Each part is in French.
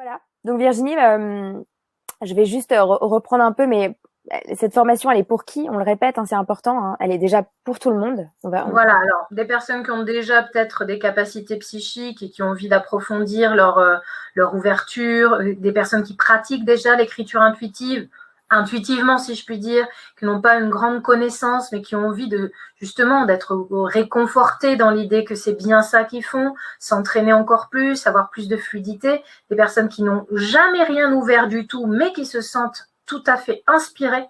Voilà. Donc Virginie, je vais juste reprendre un peu, mais cette formation, elle est pour qui? On le répète, hein, c'est important, hein, elle est déjà pour tout le monde. Voilà, alors des personnes qui ont déjà peut-être des capacités psychiques et qui ont envie d'approfondir leur ouverture, des personnes qui pratiquent déjà l'écriture intuitive, intuitivement si je puis dire, qui n'ont pas une grande connaissance mais qui ont envie de justement d'être réconfortées dans l'idée que c'est bien ça qu'ils font, s'entraîner encore plus, avoir plus de fluidité, des personnes qui n'ont jamais rien ouvert du tout mais qui se sentent tout à fait inspirées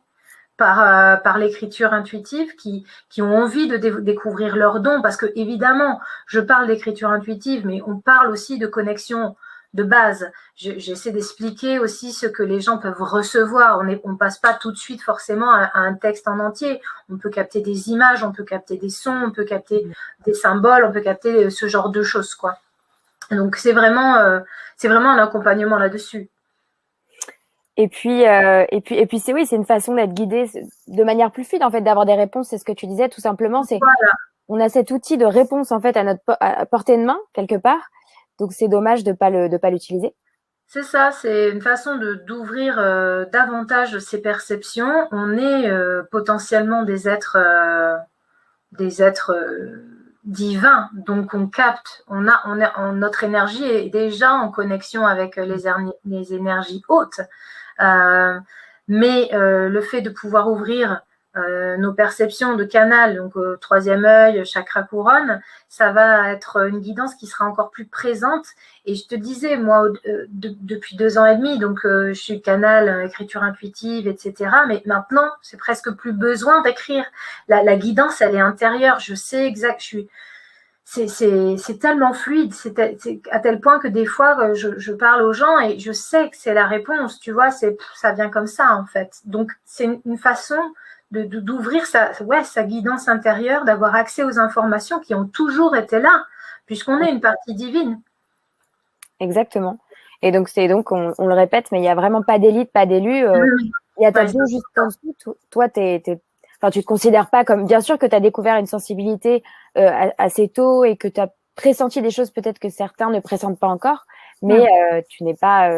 par l'écriture intuitive, qui ont envie de découvrir leurs dons, parce que évidemment, je parle d'écriture intuitive, mais on parle aussi de connexion de base. J'essaie d'expliquer aussi ce que les gens peuvent recevoir. On passe pas tout de suite forcément à un texte en entier. On peut capter des images, on peut capter des sons, on peut capter des symboles, on peut capter ce genre de choses, quoi. Donc c'est vraiment un accompagnement là-dessus. Et puis c'est oui, c'est une façon d'être guidé de manière plus fluide en fait, d'avoir des réponses. C'est ce que tu disais tout simplement. C'est Voilà. on a cet outil de réponse en fait à portée de main quelque part. Donc c'est dommage de pas l'utiliser. C'est ça, c'est une façon d'ouvrir davantage ses perceptions. On est potentiellement des êtres divins, donc on capte, notre énergie est déjà en connexion avec les énergies hautes. Euh, mais le fait de pouvoir ouvrir nos perceptions de canal, donc troisième œil, chakra couronne, ça va être une guidance qui sera encore plus présente. Et je te disais, moi, depuis 2 ans et demi, donc je suis canal, écriture intuitive, etc. Mais maintenant, c'est presque plus besoin d'écrire. La guidance, elle est intérieure. Je sais exact. C'est tellement fluide, c'est à tel point que des fois, je parle aux gens et je sais que c'est la réponse, tu vois, ça vient comme ça en fait. Donc, c'est une façon d'ouvrir sa guidance intérieure, d'avoir accès aux informations qui ont toujours été là, puisqu'on est une partie divine. Exactement. Et donc on le répète, mais il y a vraiment pas d'élite, pas d'élu. Il y a ta bio juste en dessous. Toi, enfin, tu te considères pas comme. Bien sûr que tu as découvert une sensibilité assez tôt et que tu as pressenti des choses peut-être que certains ne pressentent pas encore, mais tu n'es pas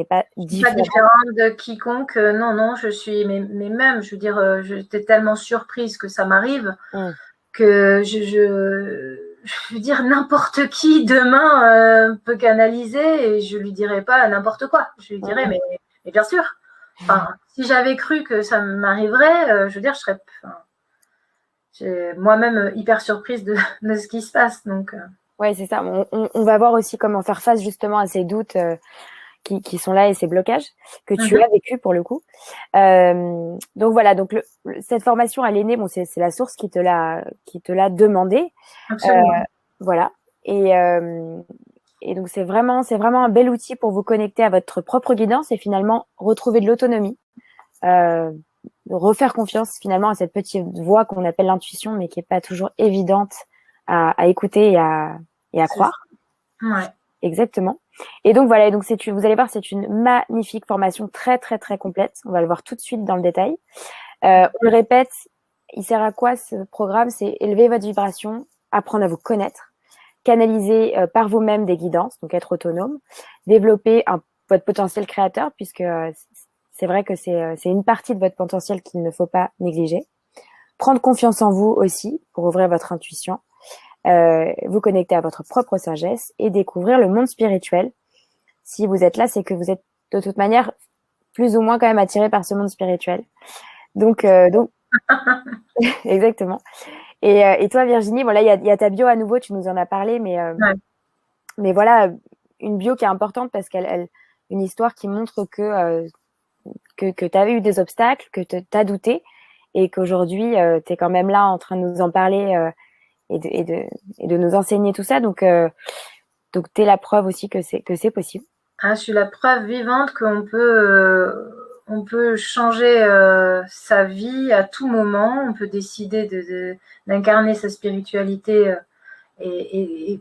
Pas différent. différente de quiconque. Non, non, je suis, mais même, je veux dire, j'étais tellement surprise que ça m'arrive que je veux dire, n'importe qui demain peut canaliser et je lui dirais pas n'importe quoi. Je lui dirais, mais bien sûr. Enfin, si j'avais cru que ça m'arriverait, je veux dire, je serais moi-même hyper surprise de ce qui se passe. Donc, Ouais, c'est ça. On va voir aussi comment faire face justement à ces doutes qui sont là et ces blocages que tu as vécu pour le coup. Donc voilà, donc cette formation, elle est née, bon, c'est la source qui te l'a demandé. absolument. Voilà. Et donc c'est vraiment un bel outil pour vous connecter à votre propre guidance et finalement retrouver de l'autonomie, refaire confiance finalement à cette petite voix qu'on appelle l'intuition, mais qui est pas toujours évidente à écouter et à croire. Ouais. Exactement. Et donc voilà, donc vous allez voir, c'est une magnifique formation très très très complète. On va le voir tout de suite dans le détail. On le répète, il sert à quoi ce programme? C'est élever votre vibration, apprendre à vous connaître, canaliser par vous-même des guidances, donc être autonome, développer votre potentiel créateur, puisque c'est vrai que c'est une partie de votre potentiel qu'il ne faut pas négliger. Prendre confiance en vous aussi pour ouvrir votre intuition. Vous connecter à votre propre sagesse et découvrir le monde spirituel. Si vous êtes là, c'est que vous êtes de toute manière plus ou moins quand même attiré par ce monde spirituel. Donc exactement. Et toi, Virginie, bon là, il y a ta bio à nouveau, tu nous en as parlé, mais voilà, une bio qui est importante parce une histoire qui montre que tu avais eu des obstacles, que tu as douté et qu'aujourd'hui, tu es quand même là en train de nous en parler et de nous enseigner tout ça. Donc tu es la preuve aussi que c'est possible. Ah, je suis la preuve vivante on peut changer sa vie à tout moment. On peut décider d'incarner sa spiritualité et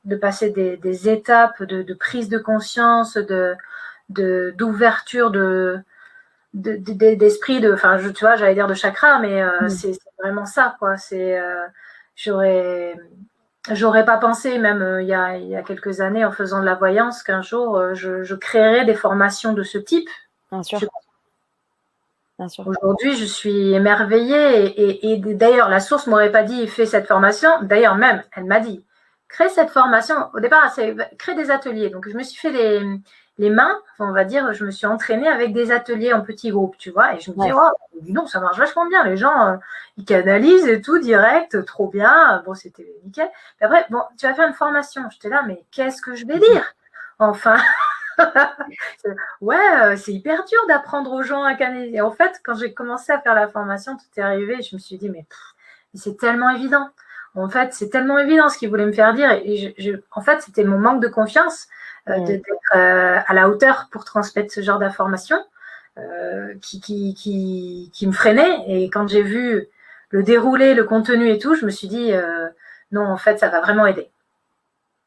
de passer des étapes de prise de conscience, d'ouverture d'esprit, enfin, tu vois, j'allais dire de chakra, mais c'est vraiment ça, quoi. J'aurais j'aurais pas pensé, même il y a quelques années, en faisant de la voyance, qu'un jour, je créerais des formations de ce type. Bien sûr. Bien sûr. Aujourd'hui, je suis émerveillée et d'ailleurs, la source m'aurait pas dit fais cette formation. D'ailleurs, même, elle m'a dit crée cette formation. Au départ, c'est crée des ateliers. Donc, je me suis fait les mains, on va dire, je me suis entraînée avec des ateliers en petits groupes, tu vois. Et je me dis, oh, dis donc, ça marche vachement bien. Les gens, ils canalisent et tout direct, trop bien. Bon, c'était nickel. Et après, bon, tu vas faire une formation. J'étais là, mais qu'est-ce que je vais dire? Enfin. Ouais, c'est hyper dur d'apprendre aux gens à canaliser. En fait, quand j'ai commencé à faire la formation, tout est arrivé. Je me suis dit, mais c'est tellement évident. En fait, c'est tellement évident ce qu'il voulait me faire dire. Et en fait, c'était mon manque de confiance d'être à la hauteur pour transmettre ce genre d'informations qui me freinait. Et quand j'ai vu le déroulé, le contenu et tout, je me suis dit, non, en fait, ça va vraiment aider.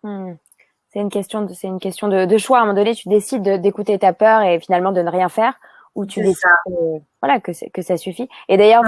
C'est une question de choix. À un moment donné, tu décides d'écouter ta peur et finalement de ne rien faire, ou tu décides que ça suffit. Et d'ailleurs,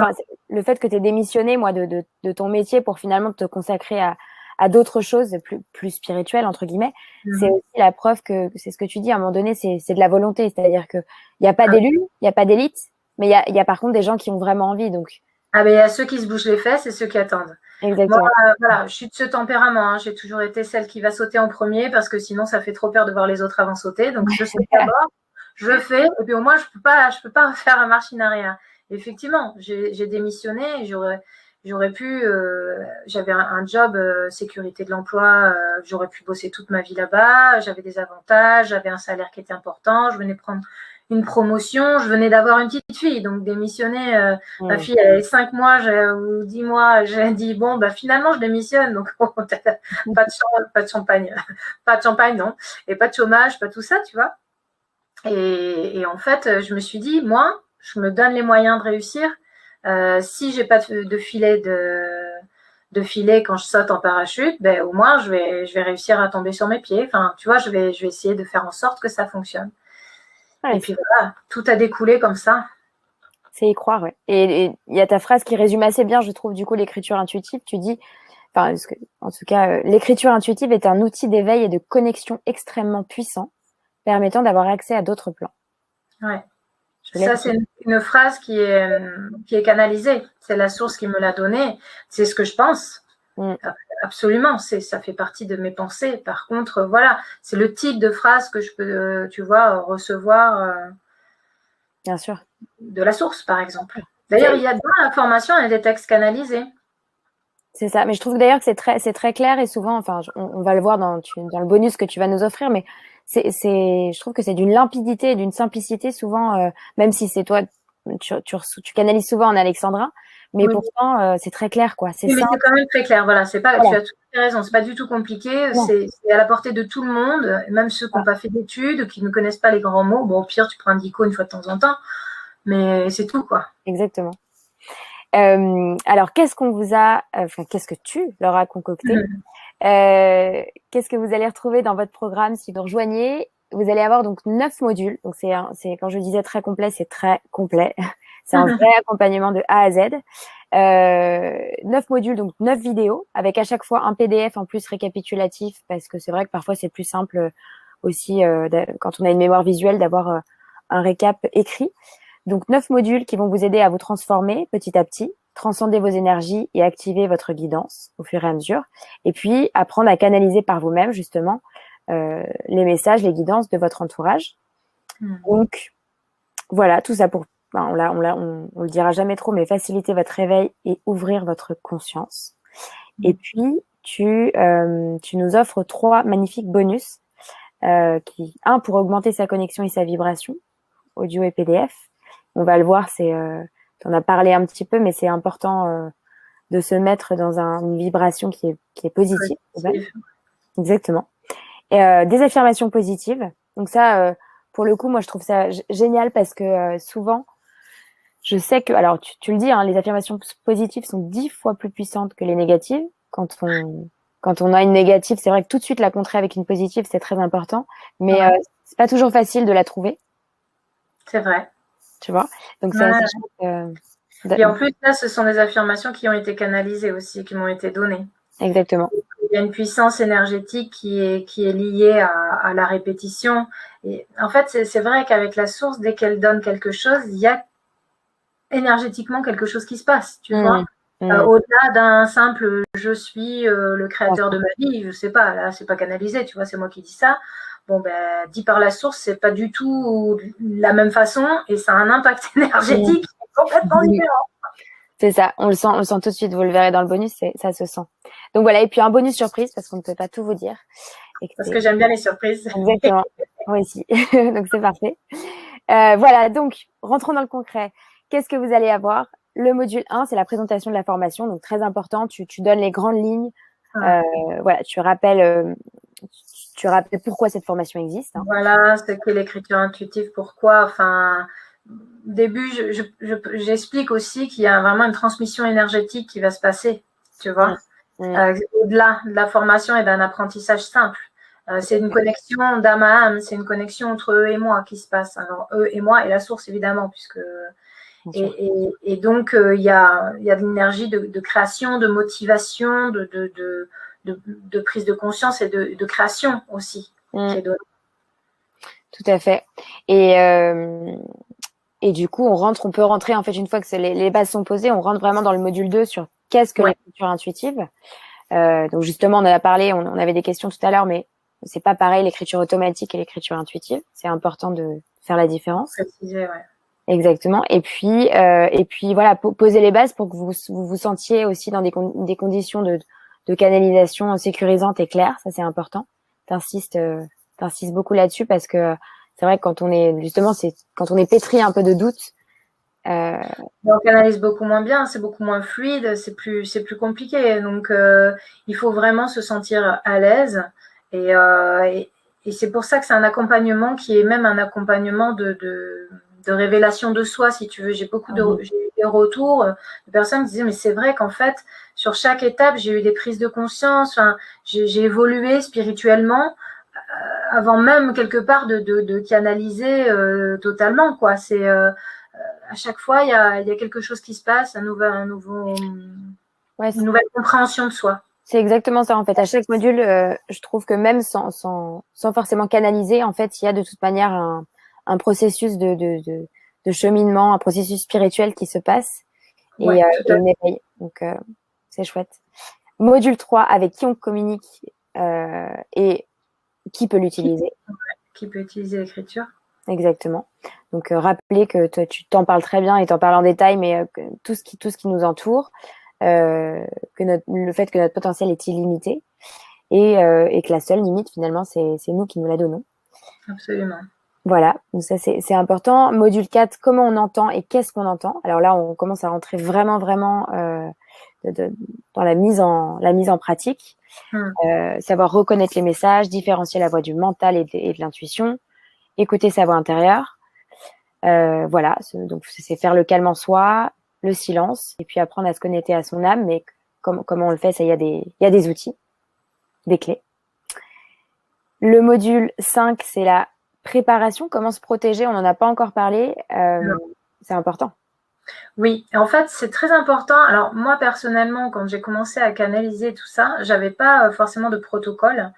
le fait que tu aies démissionné, moi, de ton métier pour finalement te consacrer à d'autres choses plus spirituelles, entre guillemets, c'est aussi la preuve que c'est ce que tu dis, à un moment donné, c'est de la volonté. C'est-à-dire qu'il n'y a pas d'élus, il n'y a pas d'élite, mais il y a par contre des gens qui ont vraiment envie. Donc. Ah ben, il y a ceux qui se bougent les fesses et ceux qui attendent. Exactement. Moi, voilà, je suis de ce tempérament. Hein. J'ai toujours été celle qui va sauter en premier parce que sinon, ça fait trop peur de voir les autres avant de sauter. Donc, je saute d'abord, je fais, et puis au moins, je peux pas faire un marche in arrière. Effectivement, j'ai démissionné. J'aurais pu, j'avais un job sécurité de l'emploi. J'aurais pu bosser toute ma vie là-bas. J'avais des avantages, j'avais un salaire qui était important. Je venais prendre une promotion, je venais d'avoir une petite fille, donc démissionner, ma fille elle avait 5 mois ou 10 mois, j'ai dit bon bah finalement je démissionne, donc pas de champagne, pas de champagne non, et pas de chômage, pas tout ça, tu vois. Et en fait, je me suis dit moi, je me donne les moyens de réussir. Si j'ai pas de filet de filet quand je saute en parachute, ben au moins je vais réussir à tomber sur mes pieds. Enfin, tu vois, je vais essayer de faire en sorte que ça fonctionne. Et puis voilà, tout a découlé comme ça. C'est y croire, ouais. Et il y a ta phrase qui résume assez bien, je trouve, du coup, l'écriture intuitive. Tu dis, enfin, en tout cas, l'écriture intuitive est un outil d'éveil et de connexion extrêmement puissant, permettant d'avoir accès à d'autres plans. Ouais. Ça, c'est une phrase qui est canalisée. C'est la source qui me l'a donnée. C'est ce que je pense. Absolument. Ça fait partie de mes pensées. Par contre, voilà, c'est le type de phrase que je peux, tu vois, recevoir. Bien sûr. De la source, par exemple. D'ailleurs, il y a dans la formation, il y a des textes canalisés. C'est ça. Mais je trouve d'ailleurs que c'est très clair et souvent, enfin, on va le voir dans le bonus que tu vas nous offrir, mais je trouve que c'est d'une limpidité et d'une simplicité souvent, même si c'est toi, tu canalises souvent en alexandrin, mais pourtant, c'est très clair, quoi. Mais c'est quand même très clair, voilà. Tu as tout à fait raison, c'est pas du tout compliqué, c'est à la portée de tout le monde, même ceux qui n'ont pas fait d'études, qui ne connaissent pas les grands mots. Bon, au pire, tu prends un dico une fois de temps en temps, mais c'est tout, quoi. Exactement. Alors, qu'est-ce qu'on vous a, qu'est-ce que tu leur as concocté? Qu'est-ce que vous allez retrouver dans votre programme si vous rejoignez? Vous allez avoir donc 9 modules. Donc, quand je disais très complet, c'est très complet. C'est un vrai accompagnement de A à Z. 9 modules, donc 9 vidéos, avec à chaque fois un PDF en plus récapitulatif, parce que c'est vrai que parfois c'est plus simple aussi, quand on a une mémoire visuelle, d'avoir un récap écrit. Donc 9 modules qui vont vous aider à vous transformer petit à petit, transcender vos énergies et activer votre guidance au fur et à mesure. Et puis apprendre à canaliser par vous-même justement les messages, les guidances de votre entourage. Donc voilà, tout ça pour, on le dira jamais trop, mais faciliter votre réveil et ouvrir votre conscience. Et puis tu nous offres 3 magnifiques bonus, un pour augmenter sa connexion et sa vibration, audio et PDF. On va le voir, tu en as parlé un petit peu, mais c'est important de se mettre dans une vibration qui est positive. Exactement. Et des affirmations positives. Donc ça, pour le coup, moi, je trouve ça génial parce que souvent, je sais que, alors tu le dis, hein, les affirmations positives sont 10 fois plus puissantes que les négatives. Quand on a une négative, c'est vrai que tout de suite la contrer avec une positive, c'est très important. Mais c'est pas toujours facile de la trouver. C'est vrai. Tu vois, donc c'est assez et en plus, là, ce sont des affirmations qui ont été canalisées aussi, qui m'ont été données. Exactement. il y a une puissance énergétique qui est liée à la répétition. Et en fait, c'est vrai qu'avec la source, dès qu'elle donne quelque chose, il y a énergétiquement quelque chose qui se passe, tu vois. Au-delà d'un simple je suis le créateur de ma vie, je sais pas, là c'est pas canalisé, tu vois, c'est moi qui dis ça. Bon ben dit par la source, c'est pas du tout la même façon et ça a un impact énergétique complètement différent. C'est ça, on le sent tout de suite, vous le verrez dans le bonus, ça se sent. Donc voilà, et puis un bonus surprise parce qu'on ne peut pas tout vous dire. Parce que j'aime bien les surprises. Exactement, moi aussi, donc c'est parfait. Voilà, donc rentrons dans le concret. Qu'est-ce que vous allez avoir? Le module 1, c'est la présentation de la formation, donc très important, tu donnes les grandes lignes, voilà, tu rappelles pourquoi cette formation existe. Hein. Voilà, ce qu'est l'écriture intuitive, pourquoi, enfin... Au début, j'explique aussi qu'il y a vraiment une transmission énergétique qui va se passer, tu vois, au-delà de la formation et d'un apprentissage simple. C'est une connexion d'âme à âme, c'est une connexion entre eux et moi qui se passe. Alors, eux et moi et la source, évidemment, puisque... Et donc, il y a de l'énergie de création, de motivation, de prise de conscience et de création aussi qui est donnée. Tout à fait. Et du coup, on peut rentrer, en fait, une fois que les bases sont posées, on rentre vraiment dans le module 2 sur qu'est-ce que l'écriture intuitive. Donc justement, on en a parlé, on avait des questions tout à l'heure, mais c'est pas pareil l'écriture automatique et l'écriture intuitive. C'est important de faire la différence. Préciser, ouais. Exactement. Et puis voilà, poser les bases pour que vous sentiez aussi dans des conditions de canalisation sécurisantes et claires. Ça, c'est important. T'insistes beaucoup là-dessus parce que c'est vrai que quand on est pétri un peu de doute, on canalise beaucoup moins bien, c'est beaucoup moins fluide, c'est plus compliqué. Donc, il faut vraiment se sentir à l'aise. Et c'est pour ça que c'est un accompagnement qui est même un accompagnement de révélation de soi, si tu veux. J'ai eu des retours de personnes qui disaient, mais c'est vrai qu'en fait, sur chaque étape, j'ai eu des prises de conscience, enfin, j'ai évolué spirituellement avant même quelque part de canaliser totalement, quoi. C'est à chaque fois, il y a quelque chose qui se passe, une nouvelle compréhension de soi. C'est exactement ça, en fait. À chaque module, je trouve que même sans forcément canaliser, en fait, il y a de toute manière un processus de cheminement, un processus spirituel qui se passe et une éveil. Donc, c'est chouette. Module 3, avec qui on communique et qui peut l'utiliser. Qui peut utiliser l'écriture. Exactement. Donc, rappelez que tu t'en parles très bien et t'en parles en détail, mais tout ce qui nous entoure, le fait que notre potentiel est illimité et que la seule limite, finalement, c'est nous qui nous la donnons. Absolument. Voilà, donc ça, c'est important. Module 4, comment on entend et qu'est-ce qu'on entend. Alors là, on commence à rentrer vraiment dans la mise en pratique. Savoir reconnaître les messages, différencier la voix du mental et de l'intuition, écouter sa voix intérieure. Voilà, donc c'est faire le calme en soi, le silence, et puis apprendre à se connecter à son âme. Mais comment on le fait, ça, il y a des outils, des clés. Le module 5, c'est la préparation, comment se protéger. On n'en a pas encore parlé. C'est important. Oui, en fait, c'est très important. Alors, moi, personnellement, quand j'ai commencé à canaliser tout ça, j'avais pas forcément de protocole.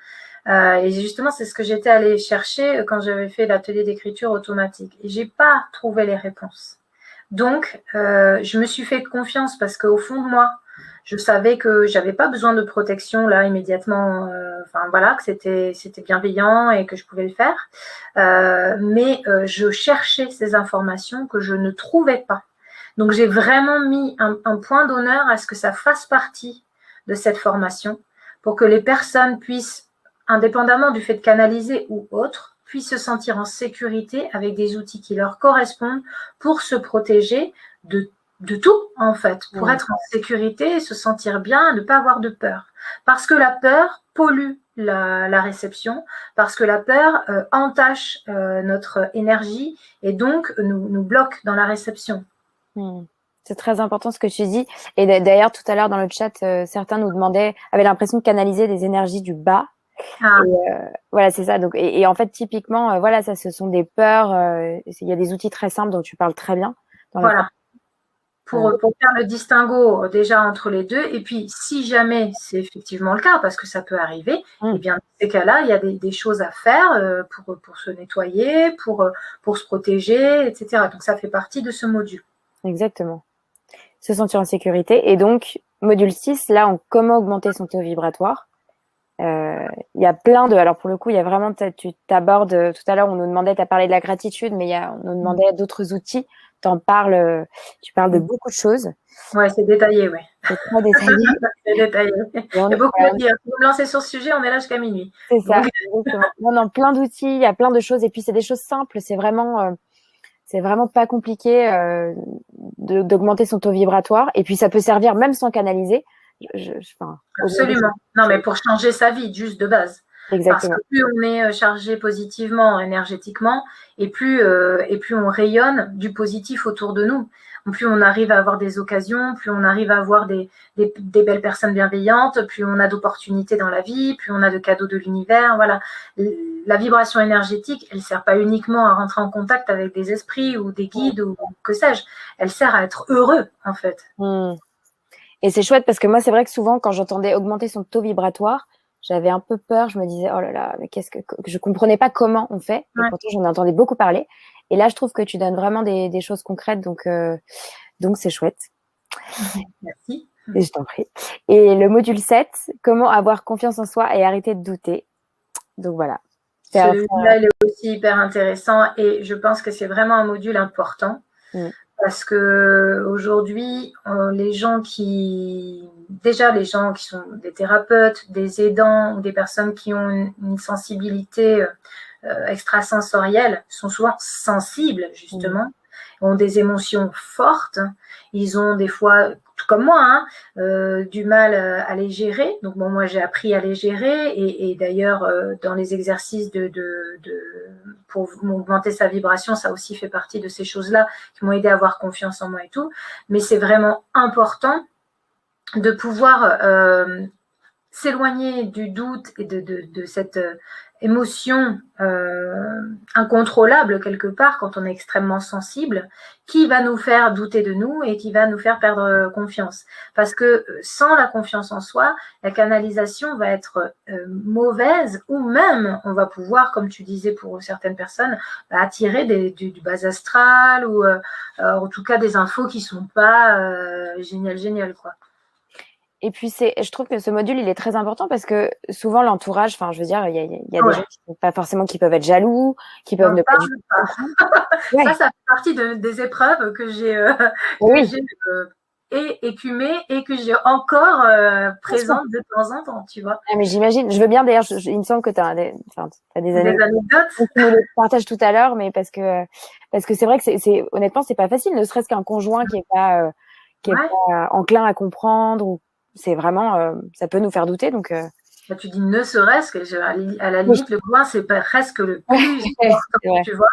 Et justement, c'est ce que j'étais allée chercher quand j'avais fait l'atelier d'écriture automatique. Et j'ai pas trouvé les réponses. Donc, je me suis fait confiance parce qu'au fond de moi, je savais que j'avais pas besoin de protection là immédiatement. Enfin voilà, que c'était bienveillant et que je pouvais le faire. Mais je cherchais ces informations que je ne trouvais pas. Donc, j'ai vraiment mis un point d'honneur à ce que ça fasse partie de cette formation pour que les personnes puissent, indépendamment du fait de canaliser ou autre, puissent se sentir en sécurité avec des outils qui leur correspondent pour se protéger de tout, en fait, pour être en sécurité, se sentir bien, ne pas avoir de peur. Parce que la peur pollue la réception, parce que la peur entache notre énergie et donc nous bloque dans la réception. C'est très important ce que tu dis. Et d'ailleurs, tout à l'heure dans le chat, certains nous demandaient, avaient l'impression de canaliser des énergies du bas. Et, voilà, c'est ça. Donc, et en fait, typiquement, voilà, ça, ce sont des peurs. Il y a des outils très simples dont tu parles très bien. Voilà. pour faire le distinguo déjà entre les deux. Et puis, si jamais c'est effectivement le cas, parce que ça peut arriver, eh bien, dans ces cas-là, il y a des choses à faire pour se nettoyer, pour se protéger, etc. Donc, ça fait partie de ce module. Exactement. Se sentir en sécurité. Et donc, module 6, là, en comment augmenter son taux vibratoire. Il y a plein de... Alors, pour le coup, il y a vraiment... Tu t'abordes... Tout à l'heure, on nous demandait... Tu as parlé de la gratitude, mais on nous demandait d'autres outils. Tu parles de beaucoup de choses. Ouais, c'est détaillé, ouais. C'est très détaillé. C'est détaillé. Il y a beaucoup à dire. Si vous me lancez sur ce sujet, on est là jusqu'à minuit. C'est ça, exactement. Non, plein d'outils, il y a plein de choses. Et puis, c'est des choses simples. C'est vraiment pas compliqué d'augmenter son taux vibratoire. Et puis, ça peut servir même sans canaliser. Absolument. Non, mais pour changer sa vie, juste de base. Exactement. Parce que plus on est chargé positivement, énergétiquement, et plus on rayonne du positif autour de nous. Plus on arrive à avoir des occasions, plus on arrive à avoir des belles personnes bienveillantes, plus on a d'opportunités dans la vie, plus on a de cadeaux de l'univers. Voilà. La vibration énergétique, elle ne sert pas uniquement à rentrer en contact avec des esprits ou des guides ou que sais-je. Elle sert à être heureux, en fait. Et c'est chouette parce que moi, c'est vrai que souvent, quand j'entendais augmenter son taux vibratoire, j'avais un peu peur. Je me disais, oh là là, mais je comprenais pas comment on fait. Et pourtant, j'en entendais beaucoup parler. Et là, je trouve que tu donnes vraiment des choses concrètes. Donc c'est chouette. Merci. Et je t'en prie. Et le module 7, comment avoir confiance en soi et arrêter de douter. Donc voilà. Celui-là, il est aussi hyper intéressant et je pense que c'est vraiment un module important. Parce que aujourd'hui, les gens qui sont des thérapeutes, des aidants ou des personnes qui ont une sensibilité extrasensorielle sont souvent sensibles, justement, ont des émotions fortes. Ils ont des fois, tout comme moi, du mal à les gérer. Donc bon, moi j'ai appris à les gérer et d'ailleurs dans les exercices pour augmenter sa vibration, ça aussi fait partie de ces choses-là qui m'ont aidé à avoir confiance en moi et tout. Mais c'est vraiment important de pouvoir s'éloigner du doute et de cette émotion incontrôlable quelque part quand on est extrêmement sensible, qui va nous faire douter de nous et qui va nous faire perdre confiance. Parce que sans la confiance en soi, la canalisation va être mauvaise ou même on va pouvoir, comme tu disais pour certaines personnes, attirer du bas astral ou en tout cas des infos qui sont pas géniales quoi. Et puis, je trouve que ce module, il est très important parce que souvent, l'entourage, enfin, je veux dire, il y a des gens qui peuvent être jaloux, qui peuvent ne pas du tout. Ça fait partie des épreuves que j'ai écumées et que j'ai encore présentes de temps en temps, tu vois. Ah, mais j'imagine, je veux bien, d'ailleurs, il me semble que tu as des anecdotes. Tu me les partages tout à l'heure, mais parce que c'est vrai que honnêtement, c'est pas facile, ne serait-ce qu'un conjoint qui est pas enclin à comprendre ou c'est vraiment, ça peut nous faire douter. Donc, tu dis ne serait-ce que, à la limite, le coin, c'est presque le plus important, tu vois.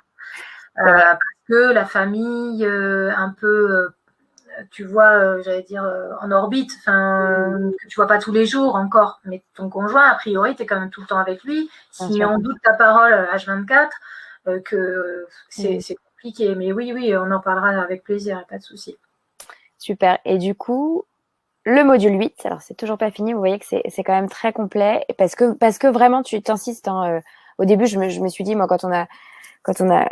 Parce que la famille, un peu, tu vois, j'allais dire, en orbite, que tu vois pas tous les jours encore, mais ton conjoint, a priori, tu es quand même tout le temps avec lui. S'il met en doute ta parole H24, que c'est compliqué. Mais oui, on en parlera avec plaisir, pas de souci. Super. Et du coup, le module 8, alors c'est toujours pas fini, vous voyez que c'est quand même très complet parce que vraiment tu t'insistes. Au début, je me suis dit, moi, quand on a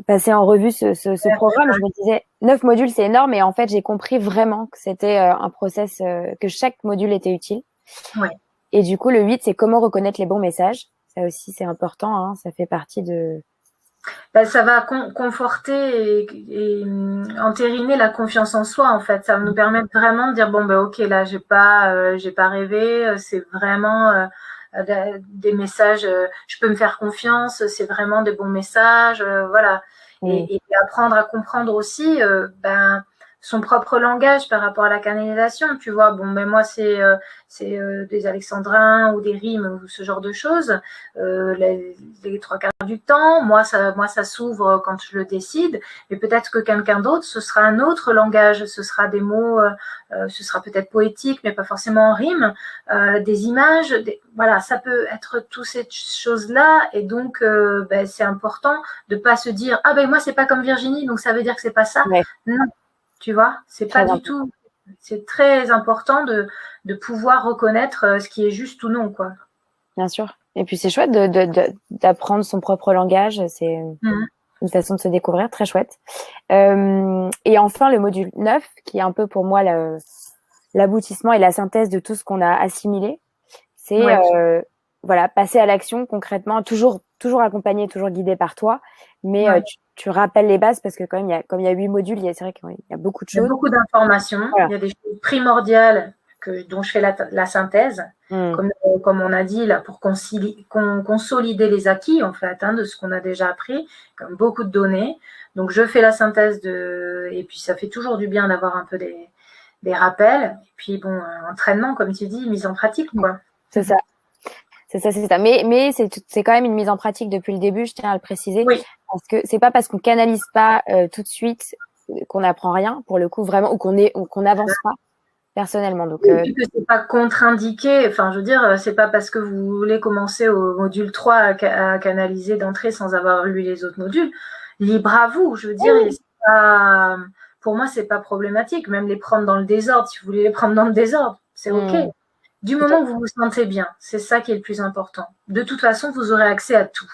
passé en revue ce programme, je me disais 9 modules, c'est énorme, et en fait, j'ai compris vraiment que c'était un process, que chaque module était utile. Ouais. Et du coup, le 8, c'est comment reconnaître les bons messages. Ça aussi, c'est important, ça fait partie de... ça va conforter et entériner la confiance en soi, en fait. Ça va nous permettre vraiment de dire, bon, ok, là, j'ai pas rêvé, c'est vraiment des messages, je peux me faire confiance, c'est vraiment des bons messages, voilà. Et apprendre à comprendre aussi, son propre langage par rapport à la canalisation, tu vois. Bon, mais moi, c'est des alexandrins ou des rimes ou ce genre de choses. Les 3/4 du temps, moi, ça s'ouvre quand je le décide. Mais peut-être que quelqu'un d'autre, ce sera un autre langage. Ce sera des mots, ce sera peut-être poétique, mais pas forcément en rime. Des images, voilà, ça peut être toutes ces choses-là. Et donc, c'est important de pas se dire, moi, c'est pas comme Virginie, donc ça veut dire que c'est pas ça. Ouais. Non. Tu vois, c'est pas du tout. C'est très important de pouvoir reconnaître ce qui est juste ou non, quoi. Bien sûr. Et puis c'est chouette d'apprendre son propre langage. C'est une façon de se découvrir, très chouette. Et enfin, le module 9, qui est un peu pour moi l'aboutissement et la synthèse de tout ce qu'on a assimilé, c'est voilà, passer à l'action concrètement, toujours accompagné, toujours guidé par toi, mais tu rappelles les bases parce que quand même, comme il y a 8 modules, c'est vrai qu'il y a beaucoup de choses. Il y a beaucoup d'informations, il y a des choses primordiales dont je fais la synthèse, comme on a dit, là, pour consolider les acquis, en fait, de ce qu'on a déjà appris, comme beaucoup de données. Donc, je fais la synthèse et puis ça fait toujours du bien d'avoir un peu des rappels. Et puis, bon, entraînement, comme tu dis, mise en pratique, quoi. C'est ça. C'est ça. Mais c'est quand même une mise en pratique depuis le début, je tiens à le préciser. Oui. Parce que c'est pas parce qu'on canalise pas tout de suite qu'on n'apprend rien, pour le coup, vraiment, ou qu'on n'avance pas personnellement. Donc, et que c'est pas contre-indiqué. Enfin, je veux dire, c'est pas parce que vous voulez commencer au module 3 à canaliser d'entrée sans avoir lu les autres modules. Libre à vous. Je veux dire, pour moi, c'est pas problématique. Même les prendre dans le désordre, si vous voulez les prendre dans le désordre, c'est OK. Du moment où vous vous sentez bien, c'est ça qui est le plus important. De toute façon, vous aurez accès à tout.